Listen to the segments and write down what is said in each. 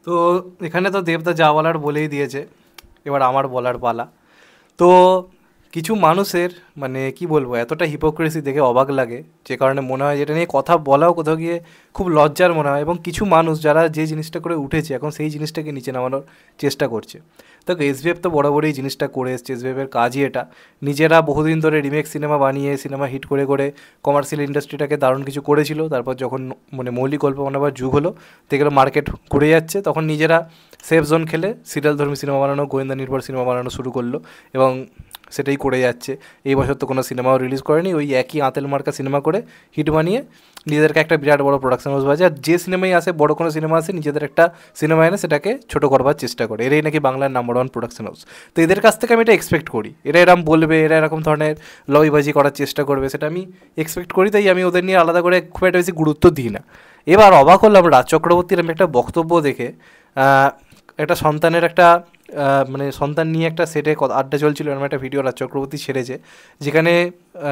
তো এখানে তো দেবদা যা বলার বলেই দিয়েছে, এবার আমার বলার পালা। তো কিছু মানুষের মানে কি বলবো, এতটা হিপোক্রেসি দেখে অবাক লাগে, যে কারণে মনে হয় যেটা নিয়ে কথা বলাও কোথাও গিয়ে খুব লজ্জার মনে হয়। এবং কিছু মানুষ যারা যে জিনিসটা করে উঠেছে এখন সেই জিনিসটাকে নিচে নামানোর চেষ্টা করছে। তো এসভিএফ তো বরাবরই এই জিনিসটা করে এসছে, এসভিএফের কাজই এটা। নিজেরা বহুদিন ধরে রিমেক সিনেমা বানিয়ে সিনেমা হিট করে করে কমার্শিয়াল ইন্ডাস্ট্রিটাকে দারুণ কিছু করেছিল। তারপর যখন মানে মৌলিক গল্প বানাবার যুগ হলো, দেখলো মার্কেট ঘুরে যাচ্ছে, তখন নিজেরা সেফ জোন খেলে সিরিয়াল ধর্মী সিনেমা বানানো, গোয়েন্দা নির্ভর সিনেমা বানানো শুরু করলো এবং সেটাই করে যাচ্ছে। এই বছর তো কোনো সিনেমাও রিলিজ করেনি, ওই একই আঁতেল মার্কা সিনেমা করে হিট বানিয়ে নিজেদেরকে একটা বিরাট বড় প্রোডাকশন হাউস বাজে। আর যে সিনেমাই আসে, বড় কোনো সিনেমা আসে, নিজেদের একটা সিনেমা এনে সেটাকে ছোটো করবার চেষ্টা করে। এরাই নাকি বাংলার নাম্বার 1 প্রোডাকশন হাউস। তো এদের কাছ থেকে আমি এটা এক্সপেক্ট করি, এরা এরকম বলবে, এরা এরকম ধরনের লবিবাজি করার চেষ্টা করবে, সেটা আমি এক্সপেক্ট করি। তাই আমি ওদের নিয়ে আলাদা করে খুব একটা বেশি গুরুত্ব দিই না। এবার অবাক হলাম রাজ চক্রবর্তীর আমি একটা বক্তব্য দেখে। একটা সন্তানের একটা মানে সন্তান নিয়ে একটা সেটে আড্ডা চলছিল, এরকম একটা ভিডিও রাজ চক্রবর্তী ছেড়েছে, যেখানে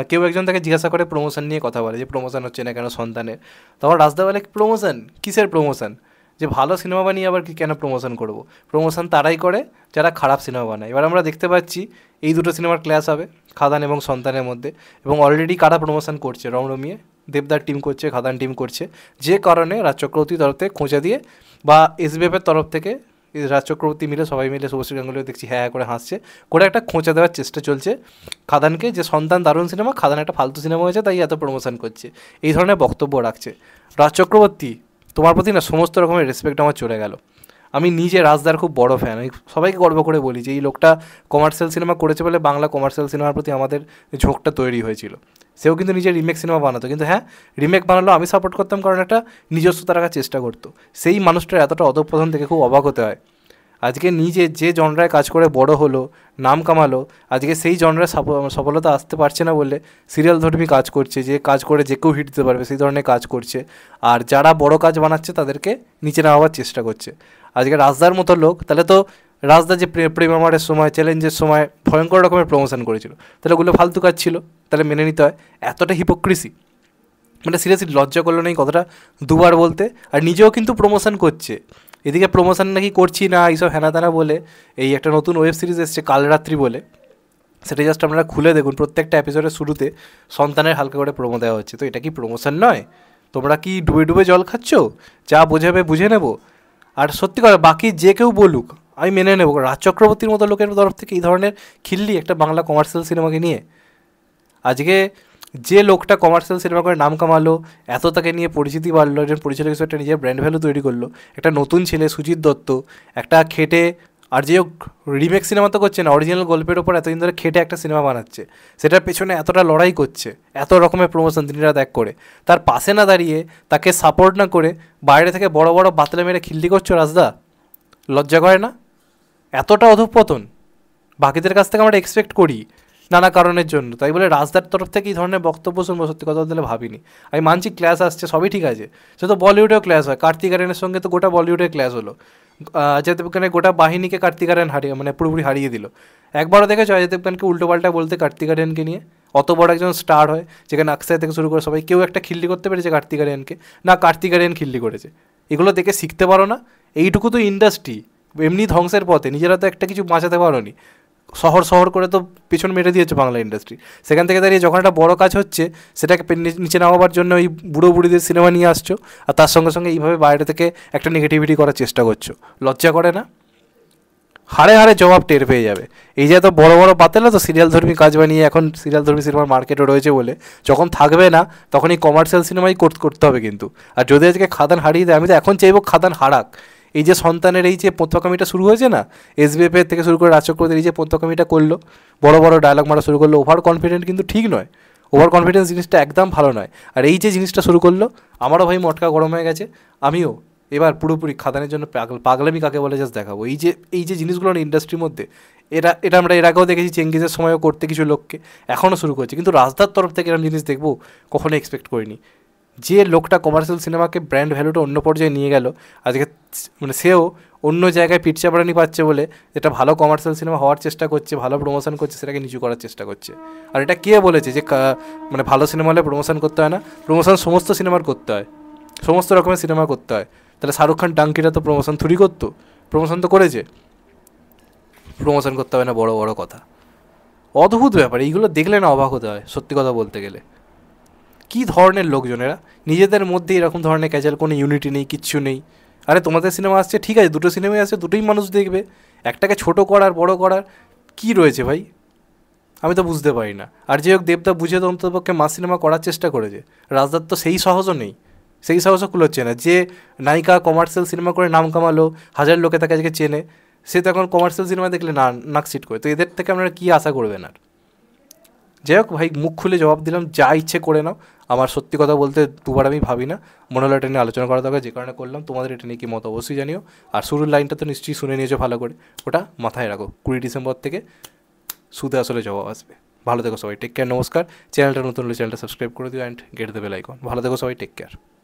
কেউ একজন তাকে জিজ্ঞাসা করে প্রমোশন নিয়ে কথা বলে, যে প্রমোশন হচ্ছে না কেন সন্তানের। তখন রাজদা বলে, প্রমোশন কিসের প্রমোশন, যে ভালো সিনেমা বানিয়ে আবার কি কেন প্রমোশন করব? প্রমোশন তারাই করে যারা খারাপ সিনেমা বানায়। এবার আমরা দেখতে পাচ্ছি এই দুটো সিনেমার ক্লাস হবে, খাদান এবং সন্তানের মধ্যে। এবং অলরেডি কারা প্রমোশন করছে, রমরমিয়ে দেবদার টিম করছে, খাদান টিম করছে, যে কারণে রাজ চক্রবর্তীর তরফ থেকে খোঁচা দিয়ে বা এসবিএফের তরফ থেকে রাজ চক্রবর্তী মিলে সবাই মিলে, শুভশ্রী গাঙ্গুলিও দেখছি হ্যাঁ করে হাসছে, করে একটা খোঁচা দেওয়ার চেষ্টা চলছে খাদানকে, যে সন্তান দারুণ সিনেমা, খাদান একটা ফালতু সিনেমা হয়েছে তাই এত প্রমোশন করছে, এই ধরনের বক্তব্য রাখছে। রাজ চক্রবর্তী, তোমার প্রতি না সমস্ত রকমের রেসপেক্ট আমার চলে গেল। আমি নিজে রাজদার খুব বড় ফ্যান, আমি সবাইকে গর্ব করে বলি যে এই লোকটা কমার্শিয়াল সিনেমা করেছে বলে বাংলা কমার্শিয়াল সিনেমার প্রতি আমাদের ঝোঁকটা তৈরি হয়েছিল। সেও কিন্তু নিজের রিমেক সিনেমা বানাতো, কিন্তু হ্যাঁ রিমেক বানালো আমি সাপোর্ট করতাম, কারণ একটা নিজস্বতা রাখার চেষ্টা করতো। সেই মানুষটার এতটা অধঃপতন দেখে খুব অবাক হতে হয়। আজকে নিজে যে জনরায় কাজ করে বড় হলো, নাম কামালো, আজকে সেই জনরায় সফলতা আসতে পারছে না বলে সিরিয়াল ধর্মী কাজ করছে, যে কাজ করে যে কেউ হিট দিতে পারবে সেই ধরনের কাজ করছে। আর যারা বড় কাজ বানাচ্ছে তাদেরকে নিচে নামাবার চেষ্টা করছে। আজকে রাজদার মতো লোক, তাহলে তো রাজদা যে প্রেম আমারের সময়, চ্যালেঞ্জের সময় ভয়ঙ্কর রকমের প্রমোশন করেছিল, তাহলে ওগুলো ফালতু কাজ ছিল, তাহলে মেনে নিতে হয়। এতটা হিপোক্রেসি, মানে সিরিয়াসলি লজ্জা করলো না এই কথাটা দুবার বলতে। আর নিজেও কিন্তু প্রমোশন করছে, এদিকে প্রমোশন নাকি করছি না এইসব হেনাদানা বলে। এই একটা নতুন ওয়েব সিরিজ এসছে কালরাত্রি বলে, সেটা জাস্ট আপনারা খুলে দেখুন, প্রত্যেকটা এপিসোডের শুরুতে সন্তানের হালকা করে প্রোমো দেওয়া হচ্ছে। তো এটা কি প্রমোশন নয়? তোমরা কি ডুবে ডুবে জল খাচ্ছ? যা বোঝাবে বুঝে নেব। আর সত্যি কথা, বাকি যে কেউ বলুক আমি মেনে নেব, রাজ চক্রবর্তীর মতো লোকের তরফ থেকে এই ধরনের খিল্লি একটা বাংলা কমার্শিয়াল সিনেমাকে নিয়ে। আজকে যে লোকটা কমার্শিয়াল সিনেমা করে নাম কামালো, এত তাকে নিয়ে পরিচিতি বাড়লো, একজন পরিচালক হিসেবে একটা নিজের ব্র্যান্ড ভ্যালু তৈরি করলো, একটা নতুন ছেলে সুজিত দত্ত, একটা খেটে, আর যে রিমেক সিনেমা তো করছে না, অরিজিনাল গল্পের ওপর এতদিন ধরে খেটে একটা সিনেমা বানাচ্ছে, সেটার পেছনে এতটা লড়াই করছে, এত রকমের প্রমোশন দিনরাত এক করে, তার পাশে না দাঁড়িয়ে, তাকে সাপোর্ট না করে বাইরে থেকে বড় বড় বাতলে মেরে খিল্লি করছো রাজদা, লজ্জা করে না? এতটা অধঃপতন বাকিদের কাছ থেকে আমরা এক্সপেক্ট করি নানা কারণের জন্য। তাই বলে রাজদার তরফ থেকে এই ধরনের বক্তব্য শুনবো, সত্যি কথা বলতে ভাবিনি। আমি মানছি ক্লাস আসছে, সবই ঠিক আছে, সে তো বলিউডেও ক্লাস হয়, কার্তিক আরিয়ানের সঙ্গে তো গোটা বলিউডের ক্লাস হলো। অজয় দেবগানের গোটা বাহিনীকে কার্তিক আরিয়ান হারিয়ে মানে পুরোপুরি হারিয়ে দিল। একবারও দেখেছো অজয় দেবগানকে উল্টোপাল্টা বলতে কার্তিক আরিয়ানকে নিয়ে? অত বড় একজন স্টার হয়, যেখানে অক্ষয় থেকে শুরু করে সবাই, কেউ একটা খিল্লি করতে পেরেছে কার্তিক আরিয়ানকে? না, কার্তিক আরিয়ান খিল্লি করেছে। এগুলো দেখে শিখতে পারো না? এইটুকু তো ইন্ডাস্ট্রি এমনি ধ্বংসের পথে, নিজেরা তো একটা কিছু বাঁচাতে পারো নি। শহর শহর করে তো পেছন মেরে দিয়েছে বাংলা ইন্ডাস্ট্রি। সেখান থেকে দাঁড়িয়ে যখন একটা বড় কাজ হচ্ছে, সেটাকে নিচে নামাবার জন্য ওই বুড়ো বুড়িদের সিনেমা নিয়ে আসছো, আর তার সঙ্গে সঙ্গে এইভাবে বাইরে থেকে একটা নেগেটিভিটি করার চেষ্টা করছো। লজ্জা করে না? হাড়ে হাড়ে জবাব টের পেয়ে যাবে। এই যে এত বড় বড় পাতেলা তো সিরিয়াল ধর্মী কাজ বানিয়ে এখন সিরিয়াল ধর্মী সিনেমার মার্কেটও রয়েছে বলে, যখন থাকবে না তখন এই কমার্শিয়াল সিনেমাই করতে হবে কিন্তু। আর যদি আজকে খাদান হারিয়ে দেয়, আমি তো এখন চাইবো খাদান হারাক। এই যে সন্তানের এই যে পথকামিটা শুরু হয়েছে না, এসবিএফের থেকে শুরু করে রাজ চক্রবর্তীর এই যে পথকামিটা করলো, বড় বড় ডায়লগ মারা শুরু করলো, ওভার কনফিডেন্ট কিন্তু ঠিক নয়। ওভার কনফিডেন্স জিনিসটা একদম ভালো নয়। আর এই যে জিনিসটা শুরু করলো, আমারও ভাই মটকা গরম হয়ে গেছে। আমিও এবার পুরোপুরি খাদানের জন্য পাগলামি কাকে বলে জাস্ট দেখাবো। এই যে জিনিসগুলো না ইন্ডাস্ট্রির মধ্যে, এটা আমরা এর আগেও দেখেছি, চেঙ্গিজের সময়ও করতে কিছু লোককে, এখনও শুরু করছে। কিন্তু রাজদার তরফ থেকে এরকম জিনিস দেখবো কখনো এক্সপেক্ট করিনি। যে লোকটা কমার্শিয়াল সিনেমাকে ব্র্যান্ড ভ্যালুটা অন্য পর্যায়ে নিয়ে গেল, আজকে মানে সেও অন্য জায়গায় পিঠ চাপড়ানি পাচ্ছে বলে, যেটা ভালো কমার্শিয়াল সিনেমা হওয়ার চেষ্টা করছে, ভালো প্রমোশন করছে, সেটাকে নিচু করার চেষ্টা করছে। আর এটা কে বলেছে যে মানে ভালো সিনেমা হলে প্রমোশন করতে হয় না? প্রমোশন সমস্ত সিনেমার করতে হয়, সমস্ত রকমের সিনেমা করতে হয়। তাহলে শাহরুখ খান ডাঙ্কিটা তো প্রমোশন থুরি করতো, প্রমোশন তো করেছে, প্রমোশন করতে হবে না বড় বড় কথা। অদ্ভুত ব্যাপার, এইগুলো দেখলে না অবাক হতে হয় সত্যি কথা বলতে গেলে। কী ধরনের লোকজনেরা নিজেদের মধ্যে এরকম ধরনের ক্যাজুয়াল, কোনো ইউনিটি নেই, কিচ্ছু নেই। আরে তোমাদের সিনেমা আসছে ঠিক আছে, দুটো সিনেমাই আসছে, দুটোই মানুষ দেখবে, একটাকে ছোট করার বড় করার কী রয়েছে ভাই, আমি তো বুঝতে পারি না। আর যে হোক দেবদা বুঝে তো অন্ততপক্ষে মাস সিনেমা করার চেষ্টা করেছে, রাজদার তো সেই সাহসও নেই, সেই সাহসও কুলোচ্ছে না। যে নায়িকা কমার্শিয়াল সিনেমা করে নাম কামালো, হাজার লোকে তাকে আজকে চেনে, সে তো এখন কমার্শিয়াল সিনেমা দেখলে না নাক সিট করে। তো এদের থেকে আপনারা কী আশা করবেন আর? যাই হোক ভাই, মুখ খুলে জবাব দিলাম, যা ইচ্ছে করে নাও। আমার সত্যি কথা বলতে দুবার আমি ভাবি না, মনে হলো এটা নিয়ে আলোচনা করা দরকার, যে কারণে করলাম। তোমাদের এটা নিয়ে কি মত অবশ্যই জানিও। আর শুরুর লাইনটা তো নিশ্চয়ই শুনে নিয়েছো ভালো করে, ওটা মাথায় রাখো। 20 ডিসেম্বর থেকে সুদে আসলে জবাব আসবে। ভালো থেকো সবাই, টেক কেয়ার, নমস্কার। চ্যানেলটা নতুন হলে চ্যানেলটা সাবস্ক্রাইব করে দিও and get the bell icon. ভালো থেকো সবাই, টেক কেয়ার।